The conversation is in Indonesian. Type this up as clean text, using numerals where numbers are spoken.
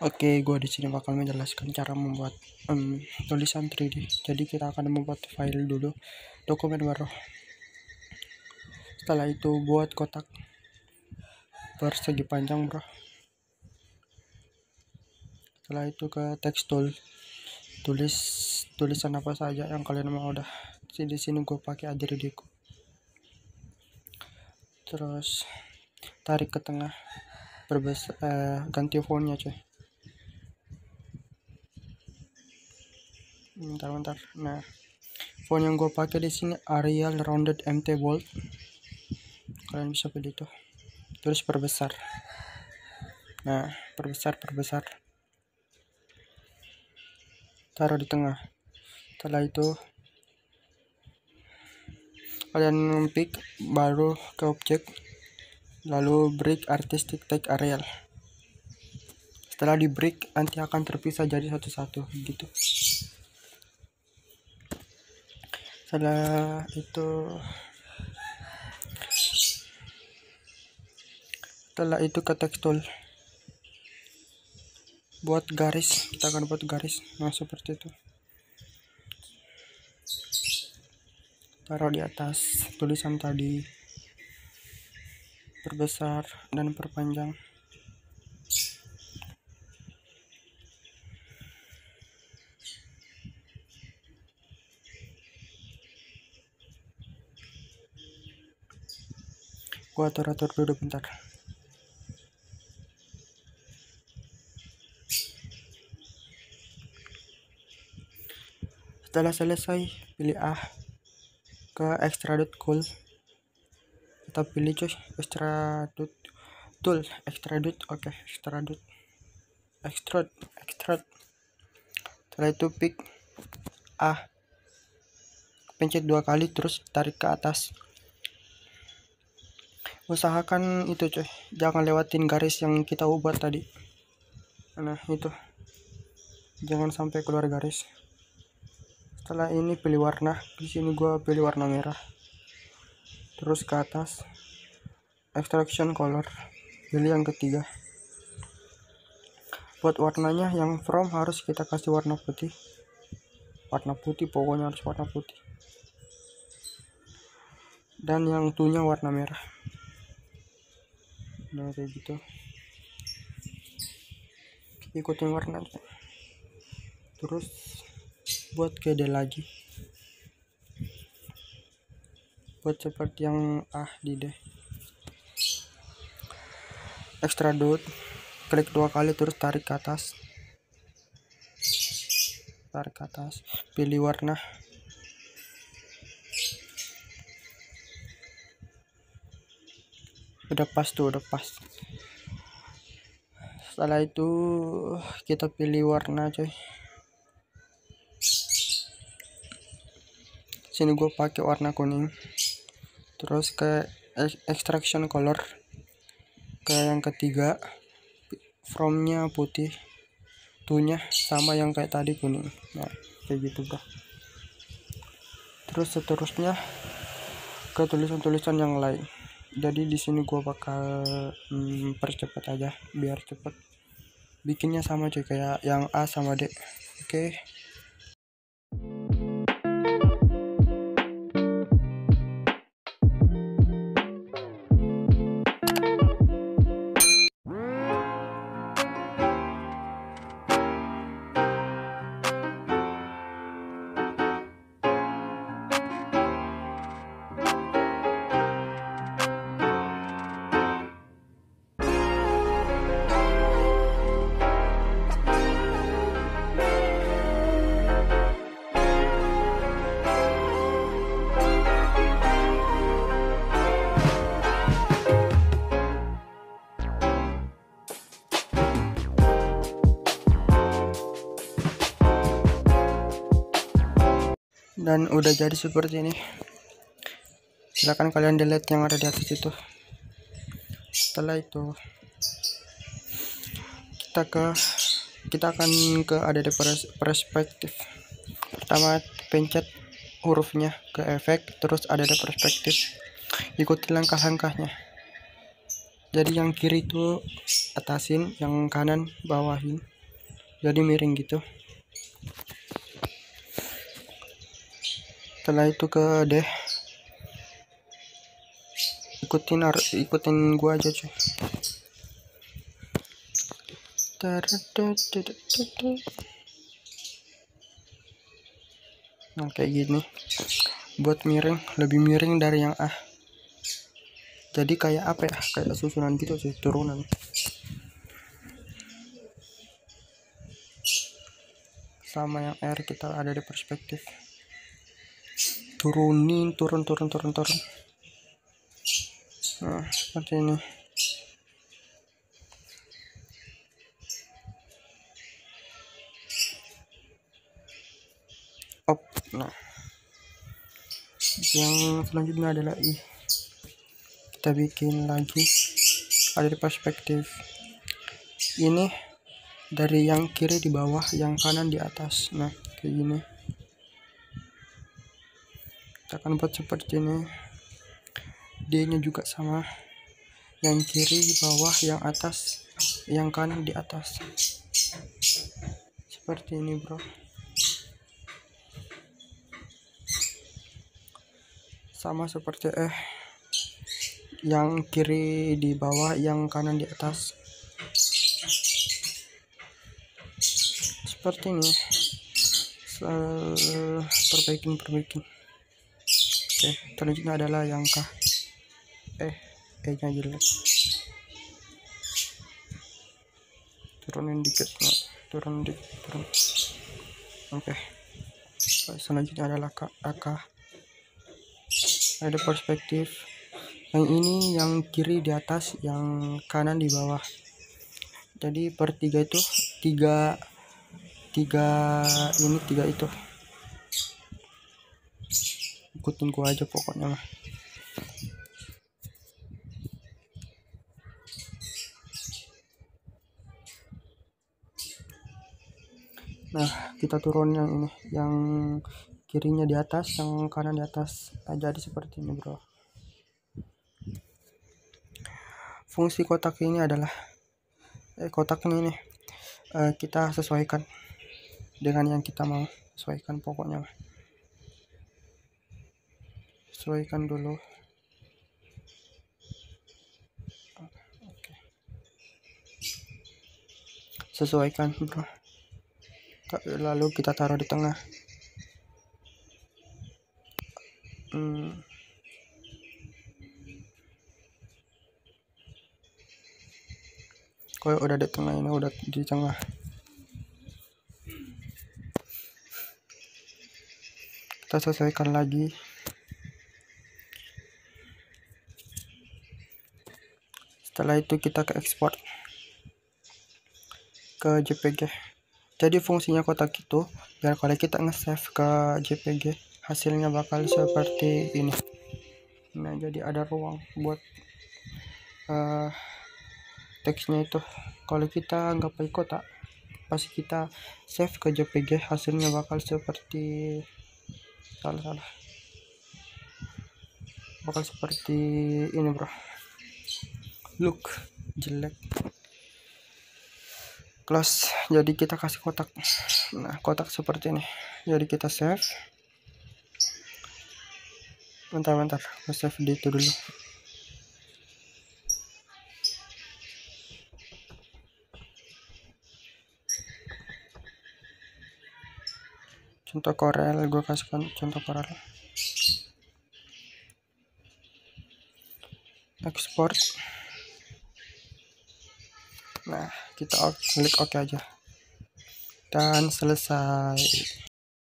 Oke, gue di sini bakal menjelaskan cara membuat tulisan 3D. Jadi kita akan membuat file dulu, dokumen baru. Setelah itu buat kotak persegi panjang, bro. Setelah itu ke text tool, tulis tulisan apa saja yang kalian mau. Udah di sini gue pakai Adiridiku. Terus tarik ke tengah, ganti fontnya coy. Bentar. Nah, font yang gue pakai di sini Arial Rounded MT Bold. Kalian bisa pilih itu. Terus perbesar. Nah, perbesar. Taruh di tengah. Setelah itu kalian pick, baru ke objek, lalu break artistic tag Arial. Setelah di break nanti akan terpisah jadi satu-satu gitu. Setelah itu ke text tool, buat garis. Kita akan buat garis, nah seperti itu. Taruh di atas tulisan tadi, perbesar dan perpanjang. Gua atur dulu bentar. Setelah selesai, pilih A ke extrude tool. Kita pilih coy, extrude tool, extrude. Oke, extrude. Setelah itu pick A, pencet 2 kali, terus tarik ke atas. Usahakan itu coy, jangan lewatin garis yang kita ubah tadi. Nah itu, jangan sampai keluar garis. Setelah ini pilih warna. Di sini gua pilih warna merah. Terus ke atas, extraction color, pilih yang ketiga. Buat warnanya yang from harus kita kasih warna putih. Pokoknya harus warna putih. Dan yang to-nya warna merah. Nah kayak gitu, ikutin warna. Terus buat kede lagi, buat seperti yang di D. Extrude, klik 2 kali, terus tarik ke atas, pilih warna. Udah pas. Setelah itu kita pilih warna coy. Sini gue pakai warna kuning. Terus ke extraction color, ke yang ketiga, fromnya putih, to-nya sama yang kayak tadi kuning. Nah kayak gitu bro. Terus seterusnya ke tulisan-tulisan yang lain. Jadi di sini gua bakal percepat aja biar cepet bikinnya, sama cuy kayak yang A sama D. Oke. Dan udah jadi seperti ini. Silahkan kalian delete yang ada di atas itu. Setelah itu kita akan ke ada di perspektif. Pertama pencet hurufnya, ke efek, terus ada di perspektif. Ikuti langkah-langkahnya. Jadi yang kiri itu atasin, yang kanan bawahin. jadi miring gitu. Setelah itu ke D, ikutin gua aja cuy. Nah kayak gini, buat miring, lebih miring dari yang A. Jadi kayak apa ya, kayak susunan gitu sih, turunan. Sama yang R kita ada di perspektif, turunin, turun. Nah seperti ini. Nah yang selanjutnya adalah I. Kita bikin lagi ada di perspektif. Ini dari yang kiri di bawah, yang kanan di atas. Nah kayak gini. Kita akan buat seperti ini. D nya juga sama, yang kiri di bawah, yang atas, yang kanan di atas. Seperti ini bro. Sama seperti yang kiri di bawah, yang kanan di atas. Seperti ini. Perbaikin. Oke, selanjutnya adalah yang K. E-nya jelek. Turunin dikit, turun. Oke. Selanjutnya adalah AK. Ada perspektif. Yang ini yang kiri di atas, yang kanan di bawah. Jadi per 3 itu tiga itu. Ikutin gua aja pokoknya mah. Nah kita turun yang ini, yang kirinya di atas, yang kanan di atas. Jadi seperti ini bro. Fungsi kotak ini adalah kotaknya ini kita sesuaikan dengan yang kita mau. Sesuaikan pokoknya mah. Sesuaikan dulu. Oke. Sesuaikan bro. Lalu kita taruh di tengah. Kalau udah di tengah, ini udah di tengah. Kita sesuaikan lagi. Setelah itu kita ke export ke JPG. Jadi fungsinya kotak itu biar kalau kita nge-save ke JPG hasilnya bakal seperti ini. Nah jadi ada ruang buat teksnya itu. Kalau kita nggak pakai kotak, pas kita save ke JPG hasilnya bakal seperti bakal seperti ini bro. Look jelek. Close. Jadi kita kasih kotak. Nah kotak seperti ini. Jadi kita save. Bentar gue save di itu dulu. Contoh Corel, gue kasihkan contoh Corel. Export. Nah kita klik OK aja dan selesai.